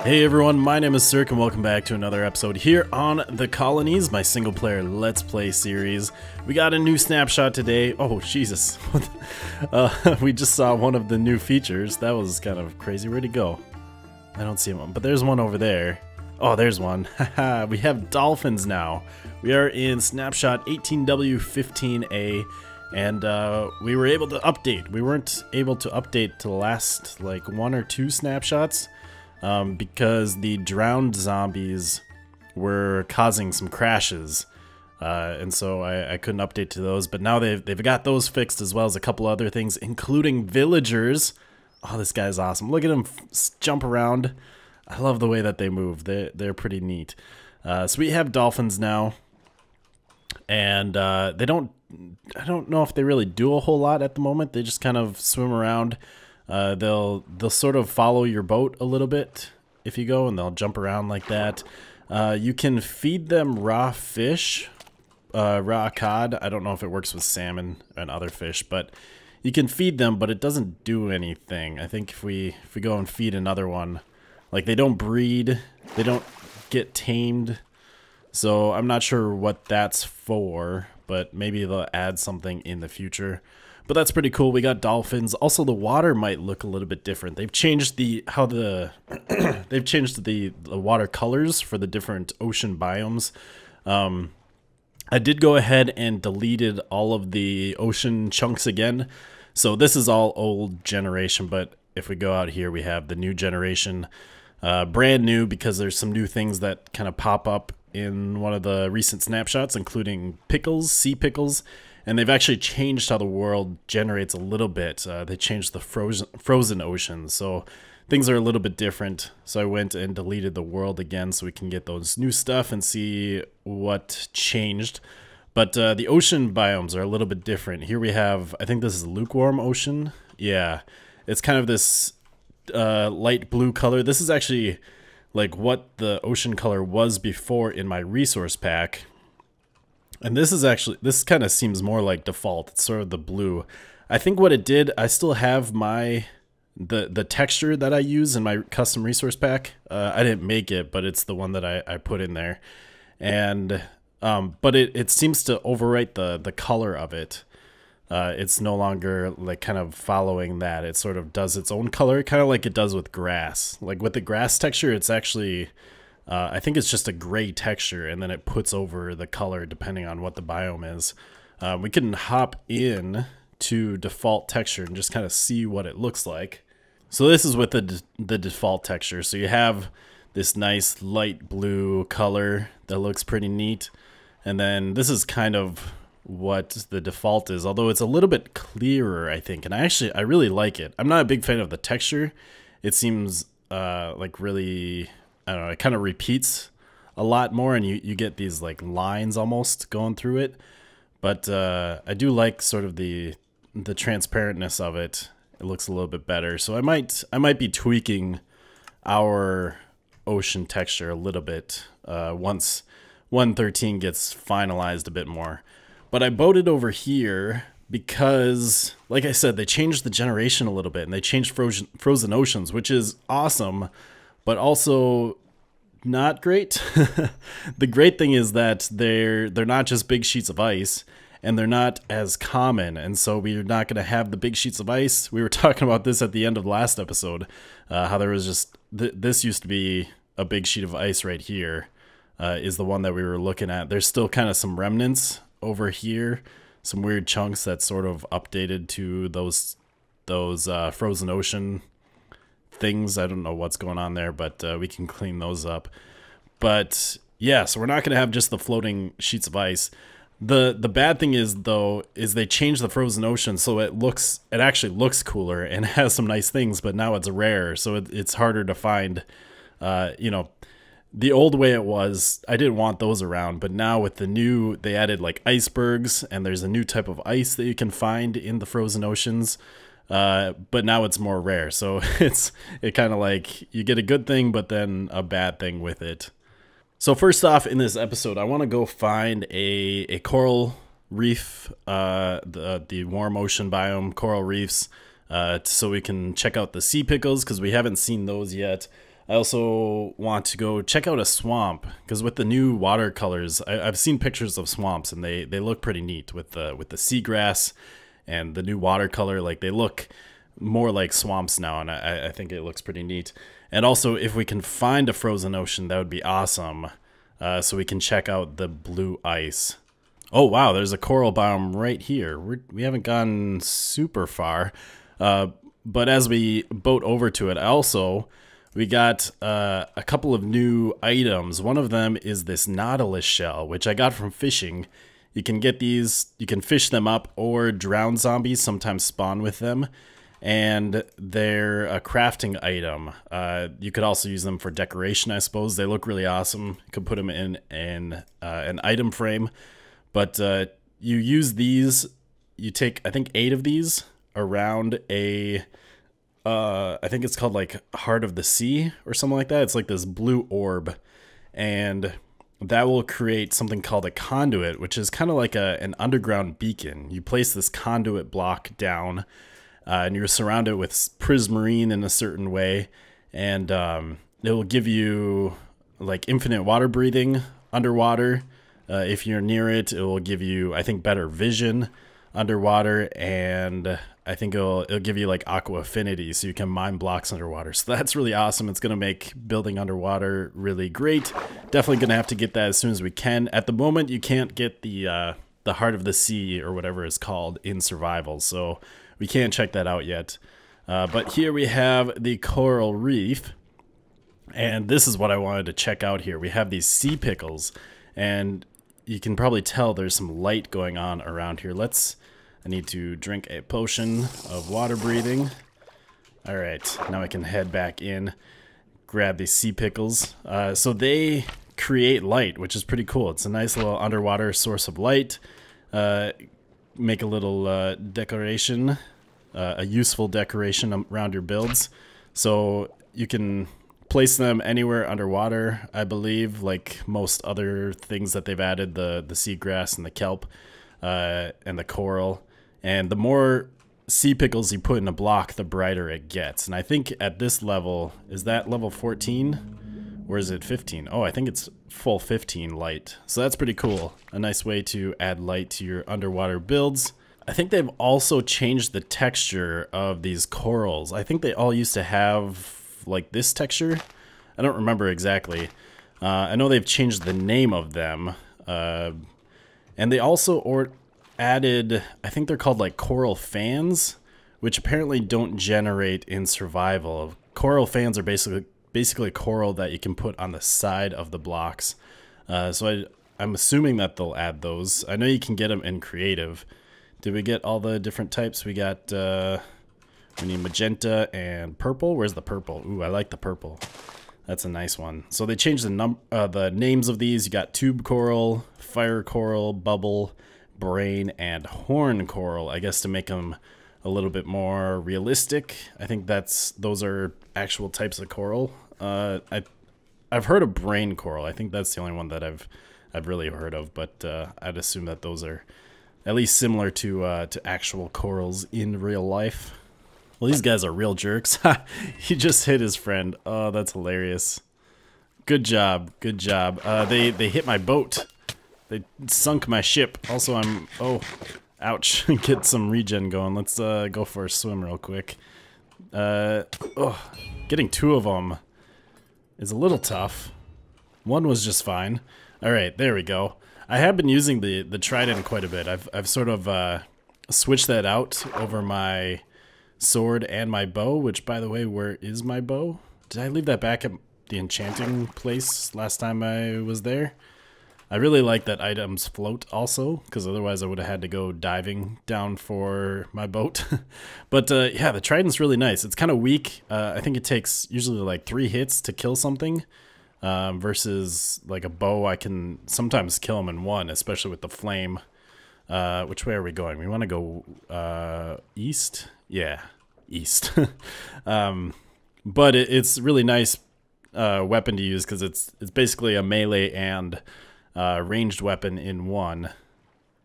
Hey everyone, my name is theSirhc and welcome back to another episode here on the Colonies, my single player Let's Play series. We got a new snapshot today. Oh, Jesus. We just saw one of the new features. That was kind of crazy. Where'd he go? I don't see one, but there's one over there. Oh, there's one. Haha, we have dolphins now. We are in snapshot 18W15A, and we were able to update. We weren't able to update to the last, like, one or two snapshots. Because the drowned zombies were causing some crashes, and so I couldn't update to those. But now they've got those fixed, as well as a couple other things, including villagers. Oh, this guy's awesome! Look at him jump around. I love the way that they move. They're pretty neat. So we have dolphins now, and they don't. I don't know if they really do a whole lot at the moment. They just kind of swim around. They'll sort of follow your boat a little bit if you go, and they'll jump around like that. You can feed them raw fish, raw cod. I don't know if it works with salmon and other fish, but you can feed them, but it doesn't do anything. I think if we go and feed another one, like, they don't breed, they don't get tamed, so I'm not sure what that's for, but maybe they'll add something in the future. But that's pretty cool. We got dolphins. Also, the water might look a little bit different. They've changed the they've changed the water colors for the different ocean biomes. I did go ahead and deleted all of the ocean chunks again. So this is all old generation, but if we go out here, we have the new generation, brand new, because there's some new things that kind of pop up in one of the recent snapshots, including pickles, sea pickles. And they've actually changed how the world generates a little bit. They changed the frozen ocean, so things are a little bit different. So I went and deleted the world again so we can get those new stuff and see what changed. But the ocean biomes are a little bit different. Here we have, I think this is lukewarm ocean. Yeah, it's kind of this light blue color. This is actually like what the ocean color was before in my resource pack. And this is actually, this kind of seems more like default. It's sort of the blue. I think what it did, I still have my, the texture that I use in my custom resource pack. I didn't make it, but it's the one that I put in there. And, but it seems to overwrite the color of it. It's no longer like kind of following that. It sort of does its own color, kind of like it does with grass. Like with the grass texture, it's actually... I think it's just a gray texture, and then it puts over the color depending on what the biome is. We can hop in to default texture and just kind of see what it looks like. So this is with the default texture. So you have this nice light blue color that looks pretty neat. And then this is kind of what the default is, although it's a little bit clearer, I think. And I really like it. I'm not a big fan of the texture. It seems like really... I don't know, it kind of repeats a lot more, and you get these like lines almost going through it. But I do like sort of the transparentness of it. It looks a little bit better. So I might be tweaking our ocean texture a little bit once 1.13 gets finalized a bit more. But I boated over here because, like I said, they changed the generation a little bit, and they changed frozen oceans, which is awesome. But also not great. The great thing is that they're not just big sheets of ice, and they're not as common, and so we're not going to have the big sheets of ice. We were talking about this at the end of the last episode, how there was just this used to be a big sheet of ice right here, is the one that we were looking at. There's still kind of some remnants over here, some weird chunks that sort of updated to those frozen ocean things. I don't know what's going on there, but we can clean those up. But yeah, so we're not going to have just the floating sheets of ice. The bad thing is, though, is they changed the frozen ocean, so it actually looks cooler and has some nice things, but now it's rare, so it's harder to find. You know, the old way it was, I didn't want those around, but now with the new, they added like icebergs, and there's a new type of ice that you can find in the frozen oceans. But now it's more rare, so it kind of like you get a good thing but then a bad thing with it. So first off, in this episode, I want to go find a coral reef, the warm ocean biome coral reefs, so we can check out the sea pickles, because we haven't seen those yet. I also want to go check out a swamp, because with the new watercolors, I've seen pictures of swamps and they look pretty neat with the seagrass and the new watercolor. Like, they look more like swamps now, and I think it looks pretty neat. And also, if we can find a frozen ocean, that would be awesome, so we can check out the blue ice. Oh wow, there's a coral biome right here. We haven't gone super far, but as we boat over to it, we got a couple of new items. One of them is this nautilus shell, which I got from fishing. You can get these, you can fish them up, or drowned zombies sometimes spawn with them. And they're a crafting item. You could also use them for decoration, I suppose. They look really awesome. You could put them in an item frame. But you use these, you take, I think, 8 of these around a, I think it's called like Heart of the Sea or something like that. It's like this blue orb. And that will create something called a conduit, which is kind of like an underground beacon. You place this conduit block down, and you're surrounded with prismarine in a certain way, and it will give you like infinite water breathing underwater. If you're near it, it will give you, I think, better vision underwater, and I think it'll give you like aqua affinity, so you can mine blocks underwater. So that's really awesome. It's going to make building underwater really great. Definitely going to have to get that as soon as we can. At the moment, you can't get the Heart of the Sea or whatever it's called in survival, so we can't check that out yet. But here we have the coral reef, and this is what I wanted to check out here. We have these sea pickles, and you can probably tell there's some light going on around here. I need to drink a potion of water breathing. All right, now I can head back in, grab these sea pickles. So they create light, which is pretty cool. It's a nice little underwater source of light. Make a little decoration, a useful decoration around your builds. So you can place them anywhere underwater, I believe, like most other things that they've added, the seagrass and the kelp and the coral. And the more sea pickles you put in a block, the brighter it gets. And I think at this level, is that level 14? Or is it 15? Oh, I think it's full 15 light. So that's pretty cool. A nice way to add light to your underwater builds. I think they've also changed the texture of these corals. I think they all used to have like this texture. I don't remember exactly. I know they've changed the name of them. And they also added, I think they're called like coral fans, which apparently don't generate in survival. Coral fans are basically coral that you can put on the side of the blocks. So I'm assuming that they'll add those. I know you can get them in creative. Did we get all the different types? We got, we need magenta and purple. Where's the purple? Ooh, I like the purple. That's a nice one. So they changed the names of these. You got tube coral, fire coral, bubble, brain, and horn coral, I guess, to make them a little bit more realistic. I think those are actual types of coral. I've heard of brain coral. I think that's the only one that I've really heard of, but I'd assume that those are at least similar to actual corals in real life. Well, these guys are real jerks. He just hit his friend. Oh, that's hilarious. Good job. Good job. They hit my boat. They sunk my ship. Also, oh, ouch. Get some regen going. Let's go for a swim real quick. Getting 2 of them is a little tough. One was just fine. All right, there we go. I have been using the trident quite a bit. I've sort of switched that out over my sword and my bow, which, by the way, where is my bow? Did I leave that back at the enchanting place last time I was there? I really like that items float also, because otherwise I would have had to go diving down for my boat. But yeah, the trident's really nice. It's kind of weak. I think it takes usually like 3 hits to kill something, versus like a bow, I can sometimes kill them in 1, especially with the flame. Which way are we going? We want to go east? Yeah, east. But it's really nice weapon to use, because it's basically a melee and ranged weapon in 1.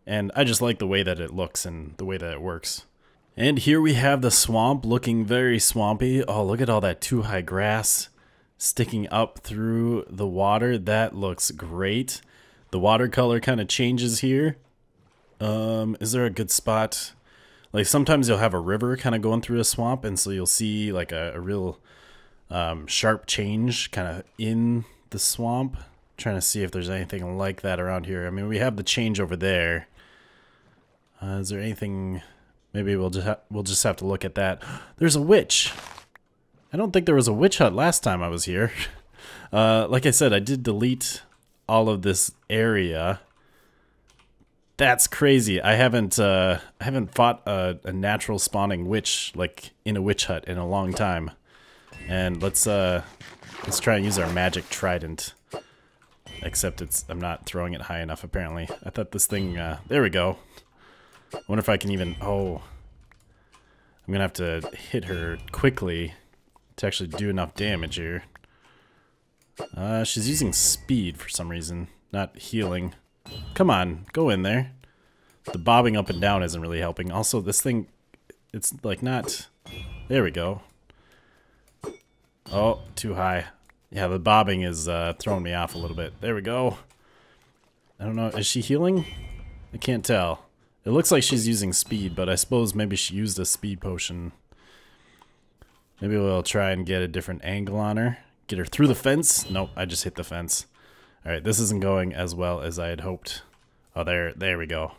And I just like the way that it looks and the way that it works. And here we have the swamp looking very swampy. Oh, look at all that 2 high grass. sticking up through the water. That looks great. The watercolor kind of changes here. Is there a good spot? Like sometimes you'll have a river kind of going through a swamp, and so you'll see like a real sharp change kind of in the swamp. Trying to see if there's anything like that around here. I mean, we have the change over there. Is there anything? Maybe we'll just have to look at that. There's a witch. I don't think there was a witch hut last time I was here. Like I said, I did delete all of this area. That's crazy. I haven't fought a natural spawning witch like in a witch hut in a long time. And let's try and use our magic trident. Except I'm not throwing it high enough apparently. I thought this thing there we go. I wonder if I can even I'm gonna have to hit her quickly to actually do enough damage here. She's using speed for some reason, not healing. Come on, go in there. The bobbing up and down isn't really helping. Also, this thing, it's like not... There we go. Oh, too high. Yeah, the bobbing is throwing me off a little bit. There we go. I don't know, is she healing? I can't tell. It looks like she's using speed, but I suppose maybe she used a speed potion. Maybe we'll try and get a different angle on her. Get her through the fence. Nope, I just hit the fence. Alright, this isn't going as well as I had hoped. Oh, there we go.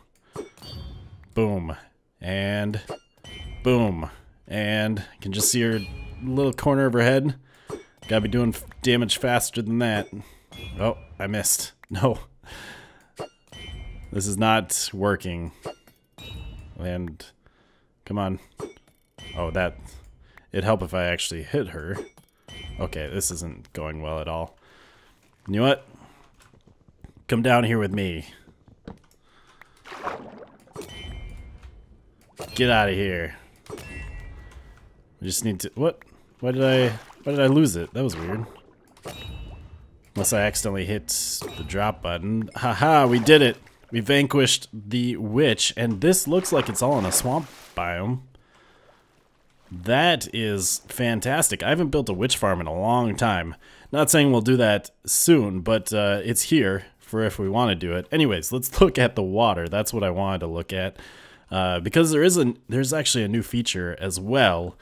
Boom. And boom. And you can just see her little corner of her head. Gotta be doing damage faster than that. Oh, I missed. No. This is not working. And come on. Oh, it'd help if I actually hit her. Okay, this isn't going well at all. You know what? Come down here with me. Get out of here. We just need to... What? Why did I lose it? That was weird. Unless I accidentally hit the drop button. Haha, we did it. We vanquished the witch, and this looks like it's all in a swamp biome. That is fantastic. I haven't built a witch farm in a long time. Not saying we'll do that soon, but it's here for if we want to do it. Anyways, let's look at the water. That's what I wanted to look at. Because there's actually a new feature as well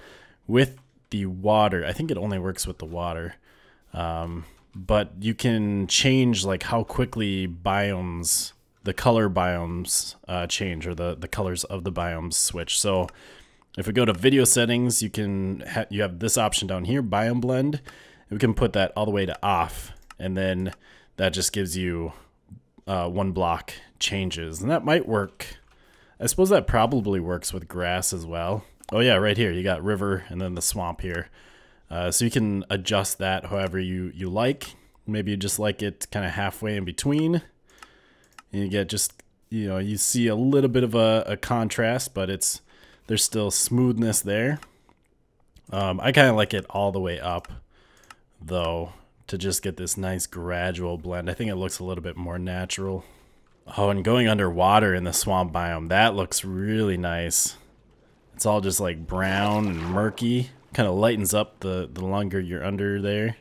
with the water. I think it only works with the water. But you can change like how quickly biomes, the color biomes change, or the colors of the biomes switch. So if we go to video settings, you have this option down here, biome blend. We can put that all the way to off, and then that just gives you one block changes, and that might work. I suppose that probably works with grass as well. Oh yeah, right here you got river and then the swamp here. So you can adjust that however you like. Maybe you just like it kind of halfway in between. And you get just, you see a little bit of a contrast, but there's still smoothness there. I kind of like it all the way up, though, to just get this nice gradual blend. I think it looks a little bit more natural. Oh, and going underwater in the swamp biome, that looks really nice. It's all just like brown and murky. Kind of lightens up the longer you're under there.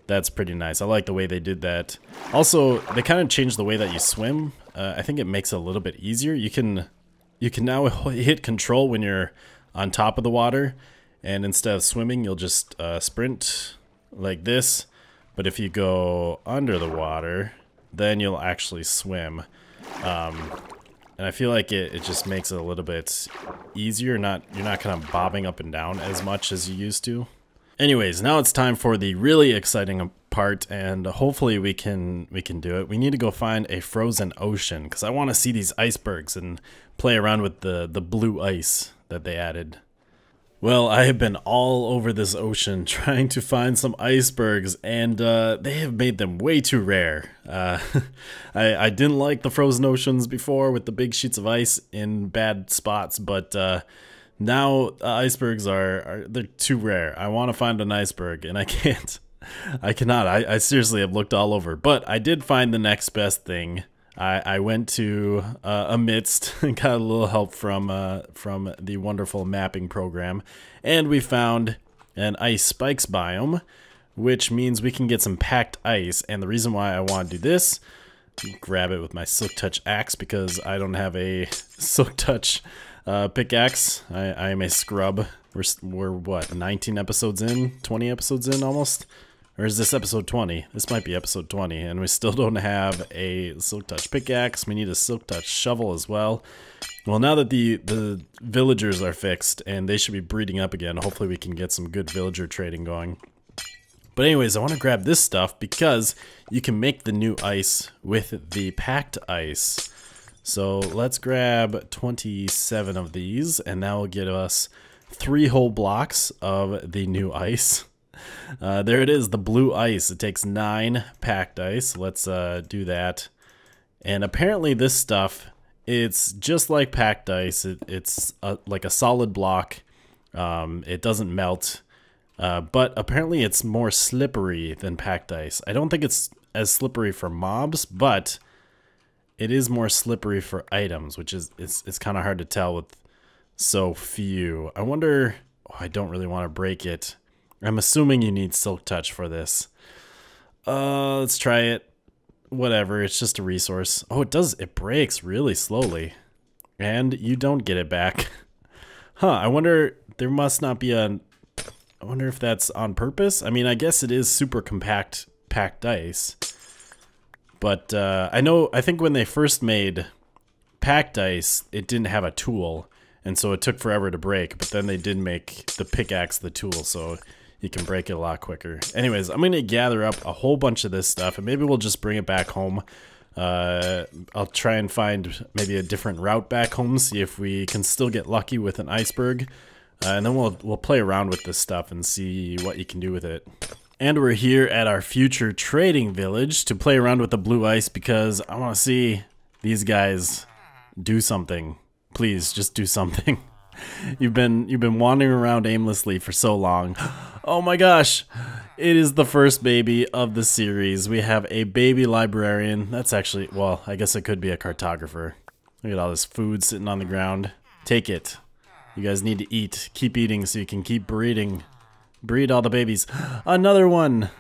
That's pretty nice. I like the way they did that. Also, they kind of changed the way that you swim. I think it makes it a little bit easier. You can now hit control when you're on top of the water, and instead of swimming, you'll just sprint like this. But if you go under the water, then you'll actually swim. And I feel like it just makes it a little bit easier. You're not kind of bobbing up and down as much as you used to. Anyways, now it's time for the really exciting part, and hopefully we can do it. We need to go find a frozen ocean, because I want to see these icebergs and play around with the blue ice that they added. Well, I have been all over this ocean trying to find some icebergs, and they have made them way too rare. I didn't like the frozen oceans before with the big sheets of ice in bad spots, but now icebergs they're too rare. I want to find an iceberg, and I can't. I cannot. I seriously have looked all over, but I did find the next best thing. I went to Amidst and got a little help from the wonderful mapping program, and we found an ice spikes biome which means we can get some packed ice. And the reason why I want to do this, grab it with my Silk Touch axe because I don't have a Silk Touch pickaxe. I am a scrub. We're what, 19 episodes in? 20 episodes in almost? Or is this episode 20? This might be episode 20, and we still don't have a Silk Touch pickaxe. We need a Silk Touch shovel as well. Well, now that the villagers are fixed, and they should be breeding up again, hopefully we can get some good villager trading going. But anyways, I want to grab this stuff because you can make the new ice with the packed ice. So let's grab 27 of these, and that will give us 3 whole blocks of the new ice. There it is, the blue ice. It takes 9 packed ice. Let's do that. And apparently this stuff, it's just like packed ice. It's like a solid block. It doesn't melt. But apparently it's more slippery than packed ice. I don't think it's as slippery for mobs, but it is more slippery for items, which is it's kind of hard to tell with so few. I wonder, oh, I don't really want to break it. I'm assuming you need Silk Touch for this. Let's try it. Whatever, it's just a resource. Oh, it breaks really slowly. And you don't get it back. Huh, I wonder, there must not be I wonder if that's on purpose? I mean, I guess it is super compact packed ice. But I think when they first made packed ice, it didn't have a tool. And so it took forever to break, but then they did make the pickaxe the tool, so you can break it a lot quicker. Anyways, I'm going to gather up a whole bunch of this stuff, and maybe we'll just bring it back home. I'll try and find maybe a different route back home, see if we can still get lucky with an iceberg. And then we'll play around with this stuff and see what you can do with it. And we're here at our future trading village to play around with the blue ice because I want to see these guys do something. Please, just do something. You've been wandering around aimlessly for so long. Oh my gosh. It is the first baby of the series. We have a baby librarian. That's actually, well, I guess it could be a cartographer. Look at all this food sitting on the ground. Take it. You guys need to eat. Keep eating so you can keep breeding. Breed all the babies. Another one.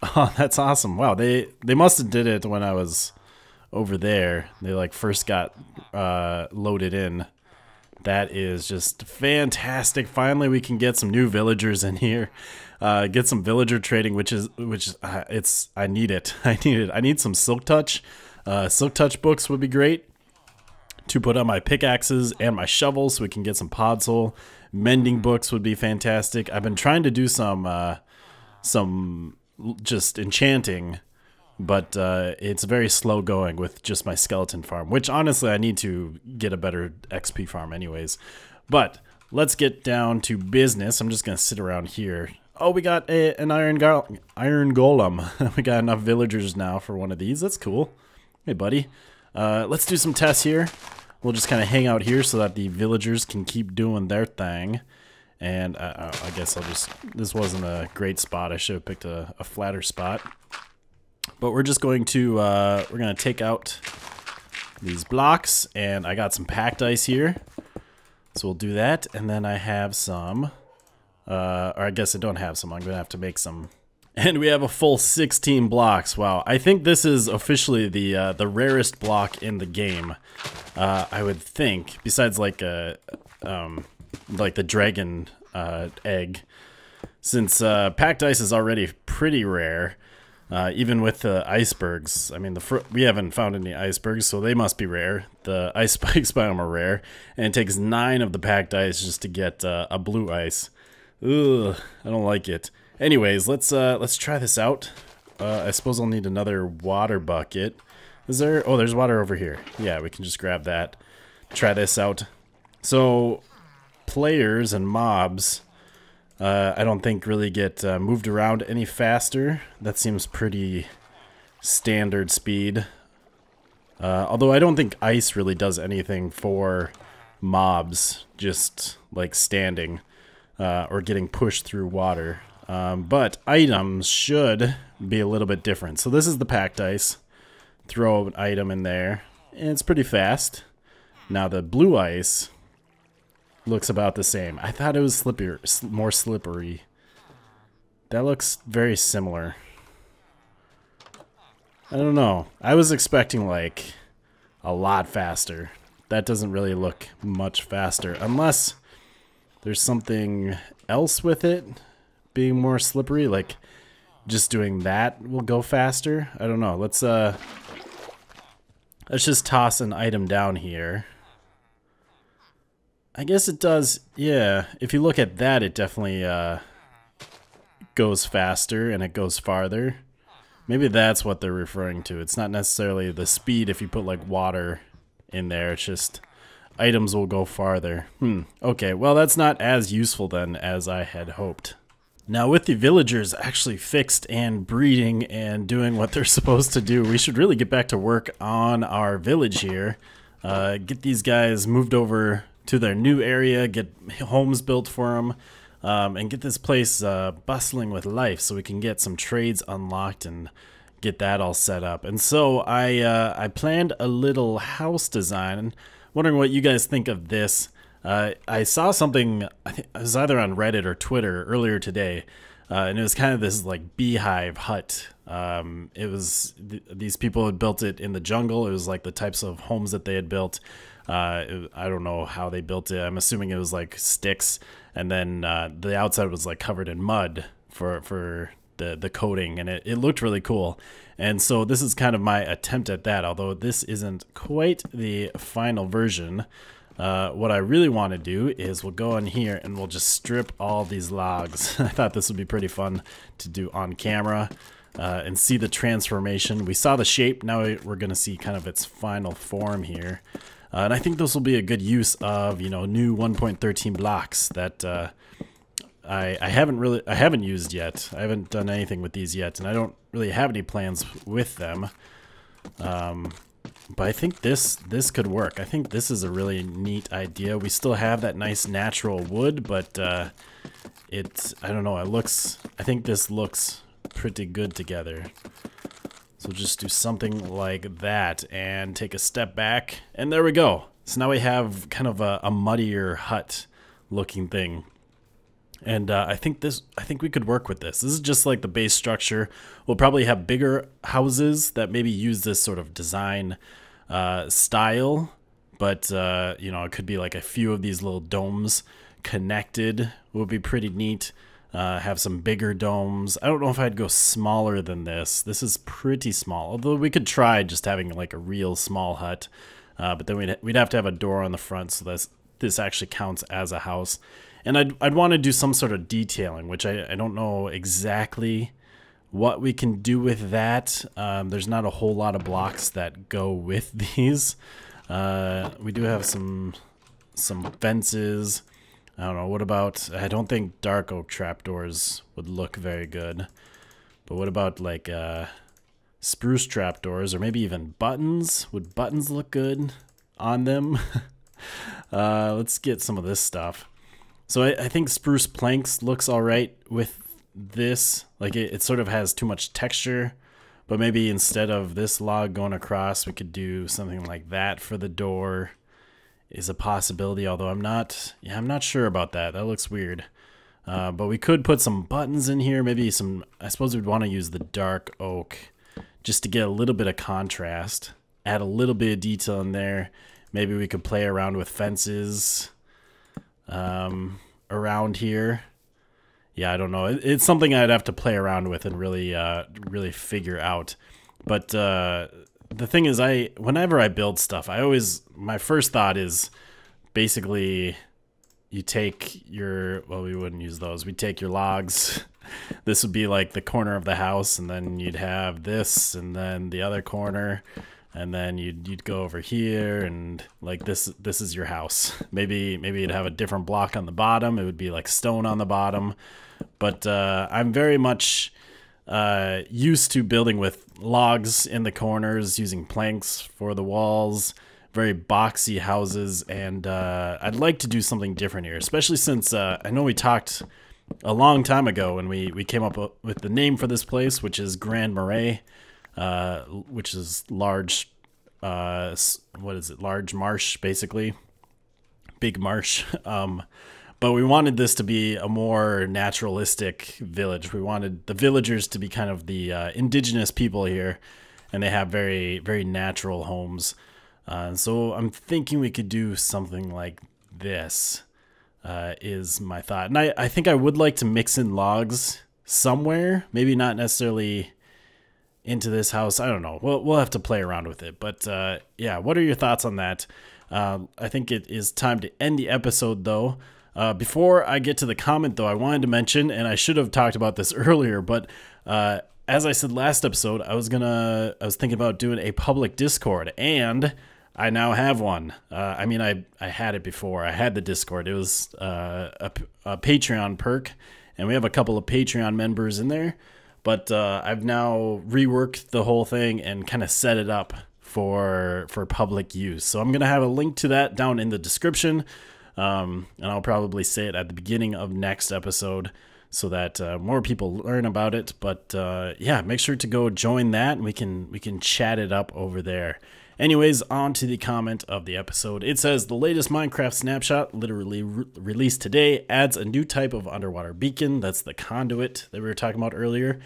Oh, that's awesome. Wow, they must have did it when I was over there. They like first got loaded in. That is just fantastic. Finally, we can get some new villagers in here. Get some villager trading, which I need it. I need it. I need some Silk Touch. Silk Touch books would be great to put on my pickaxes and my shovels so we can get some podzol. Mending books would be fantastic. I've been trying to do some just enchanting, but it's very slow going with just my skeleton farm, which honestly I need to get a better XP farm anyways. But let's get down to business. I'm just gonna sit around here. Oh, we got an iron golem. We got enough villagers now for one of these. That's cool. Hey buddy, let's do some tests here. We'll just kind of hang out here so that the villagers can keep doing their thing. And I guess this wasn't a great spot. I should have picked a flatter spot. But we're just going to, we're going to take out these blocks. And I got some packed ice here. So we'll do that. And then I have some, or I guess I don't have some. I'm going to have to make some. And we have a full 16 blocks. Wow, I think this is officially the rarest block in the game. I would think, besides like the dragon egg, since packed ice is already pretty rare. Even with the icebergs, I mean we haven't found any icebergs, so they must be rare. The ice spikes biome are rare, and it takes 9 of the packed ice just to get a blue ice. Ugh, I don't like it. Anyways, let's try this out. I suppose I'll need another water bucket. Is there? Oh, there's water over here. Yeah, we can just grab that. Try this out. So, players and mobs, I don't think really get moved around any faster. That seems pretty standard speed. Although I don't think ice really does anything for mobs, just like standing or getting pushed through water. But items should be a little bit different. So this is the packed ice. Throw an item in there, and it's pretty fast. Now the blue ice looks about the same. I thought it was more slippery. That looks very similar. I don't know. I was expecting like a lot faster. That doesn't really look much faster unless there's something else with it being more slippery, like just doing that will go faster. I don't know. Let's just toss an item down here. I guess it does. Yeah, if you look at that, it definitely goes faster and it goes farther. Maybe that's what they're referring to. It's not necessarily the speed if you put like water in there. It's just items will go farther. Okay, well that's not as useful then as I had hoped. Now with the villagers actually fixed and breeding and doing what they're supposed to do, we should really get back to work on our village here. Get these guys moved over to their new area, get homes built for them, and get this place bustling with life so we can get some trades unlocked and get that all set up. And so I planned a little house design. Wondering what you guys think of this. I saw something, I think it was either on Reddit or Twitter earlier today, and it was kind of this like beehive hut. It was these people had built it in the jungle. It was like the types of homes that they had built. I don't know how they built it. I'm assuming it was like sticks, and then the outside was like covered in mud for the coating, and it looked really cool. And so this is kind of my attempt at that, although this isn't quite the final version. What I really want to do is we'll go in here and we'll just strip all these logs. I thought this would be pretty fun to do on camera and see the transformation. We saw the shape, now we're going to see kind of its final form here. And I think this will be a good use of, you know, new 1.13 blocks that I haven't used yet. I haven't done anything with these yet, and I don't really have any plans with them. But I think this could work. I think this is a really neat idea. We still have that nice natural wood, but I don't know, I think this looks pretty good together. So just do something like that and take a step back, and there we go. So now we have kind of a muddier hut looking thing. And I think we could work with this. This is just like the base structure. We'll probably have bigger houses that maybe use this sort of design style, but you know, it could be like a few of these little domes connected would be pretty neat. Have some bigger domes. I don't know if I'd go smaller than this. This is pretty small, although we could try just having like a real small hut. But then we'd have to have a door on the front, so this actually counts as a house. And I'd want to do some sort of detailing, which I don't know exactly what we can do with that. There's not a whole lot of blocks that go with these. We do have some fences. I don't know, what about, I don't think dark oak trapdoors would look very good. But what about like spruce trapdoors, or maybe even buttons? Would buttons look good on them? Let's get some of this stuff. So I think spruce planks looks alright with this. Like it sort of has too much texture, but maybe instead of this log going across, we could do something like that for the door. Is a possibility, although I'm not sure about that. That looks weird. But we could put some buttons in here, maybe some, I suppose we'd want to use the dark oak just to get a little bit of contrast, add a little bit of detail in there. Maybe we could play around with fences around here. Yeah, I don't know. It's something I'd have to play around with and really figure out. But the thing is, whenever I build stuff, my first thought is basically you take your, well, we wouldn't use those. We'd take your logs. This would be like the corner of the house, and then you'd have this, and then the other corner, and then you'd go over here, and like this is your house. Maybe you'd have a different block on the bottom. It would be like stone on the bottom. But I'm very much used to building with logs in the corners, using planks for the walls, very boxy houses, and I'd like to do something different here, especially since I know we talked a long time ago when we came up with the name for this place, which is Grand Marais, which is large, what is it, large marsh, basically, big marsh. But we wanted this to be a more naturalistic village. We wanted the villagers to be kind of the indigenous people here, and they have very, very natural homes. So I'm thinking we could do something like this, is my thought. And I think I would like to mix in logs somewhere, maybe not necessarily into this house. I don't know. We'll have to play around with it. But yeah, what are your thoughts on that? I think it is time to end the episode, though. Before I get to the comment, though, I wanted to mention, and I should have talked about this earlier, but as I said last episode, I was thinking about doing a public Discord, and I now have one. I mean, I had it before. I had the Discord. It was a Patreon perk, and we have a couple of Patreon members in there. But I've now reworked the whole thing and kind of set it up for public use. So I'm going to have a link to that down in the description. And I'll probably say it at the beginning of next episode so that more people learn about it. But yeah, make sure to go join that, and we can chat it up over there. Anyways, on to the comment of the episode. It says, the latest Minecraft snapshot, literally released today, adds a new type of underwater beacon. That's the conduit that we were talking about earlier.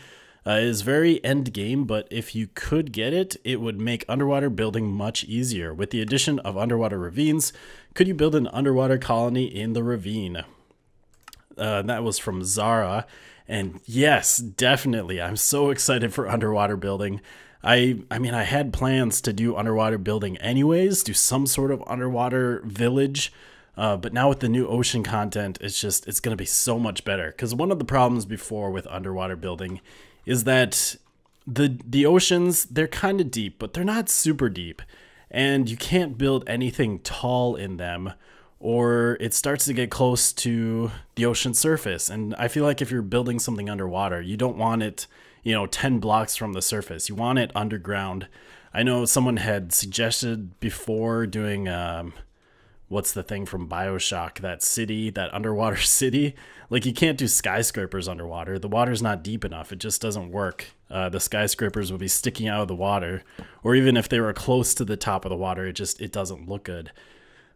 It is very end game, but if you could get it, it would make underwater building much easier. With the addition of underwater ravines, could you build an underwater colony in the ravine? That was from Zara. And yes, definitely. I'm so excited for underwater building. I mean, I had plans to do underwater building anyways, do some sort of underwater village. But now with the new ocean content, it's going to be so much better. Because one of the problems before with underwater building is that the oceans, they're kind of deep, but they're not super deep. And you can't build anything tall in them, or it starts to get close to the ocean surface. And I feel like if you're building something underwater, you don't want it, 10 blocks from the surface. You want it underground. I know someone had suggested before doing, what's the thing from BioShock, that underwater city? Like, you can't do skyscrapers underwater. The water's not deep enough. It just doesn't work. The skyscrapers would be sticking out of the water, or even if they were close to the top of the water, it doesn't look good.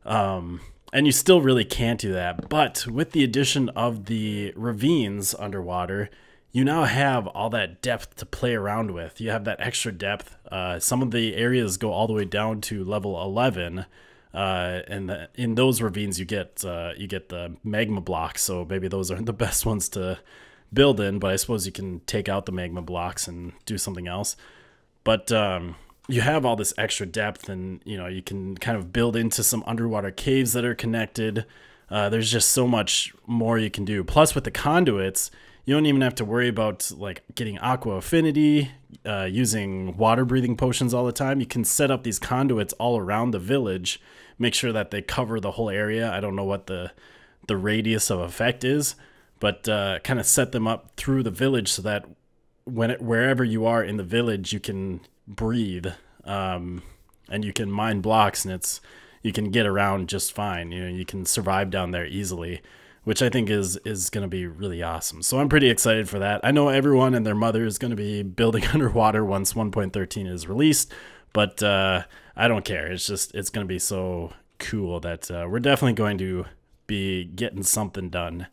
And you still really can't do that. But with the addition of the ravines underwater, you now have all that depth to play around with. You have that extra depth. Some of the areas go all the way down to level 11. And in those ravines, you get the magma blocks. So maybe those aren't the best ones to build in, but I suppose you can take out the magma blocks and do something else. But you have all this extra depth, and you can kind of build into some underwater caves that are connected. There's just so much more you can do. Plus, with the conduits, you don't even have to worry about like getting aqua affinity, using water breathing potions all the time. You can set up these conduits all around the village, make sure that they cover the whole area. I don't know what the radius of effect is, but kind of set them up through the village so that wherever you are in the village, you can breathe, and you can mine blocks, and you can get around just fine. You can survive down there easily, which I think is going to be really awesome. So I'm pretty excited for that. I know everyone and their mother is going to be building underwater once 1.13 is released, but I don't care. It's going to be so cool that we're definitely going to be getting something done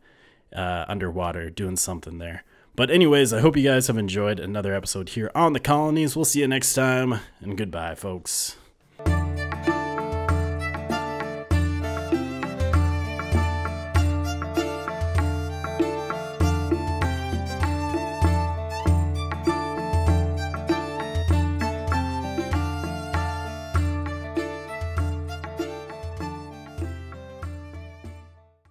underwater, doing something there. But anyways, I hope you guys have enjoyed another episode here on the Colonies. We'll see you next time, and goodbye, folks.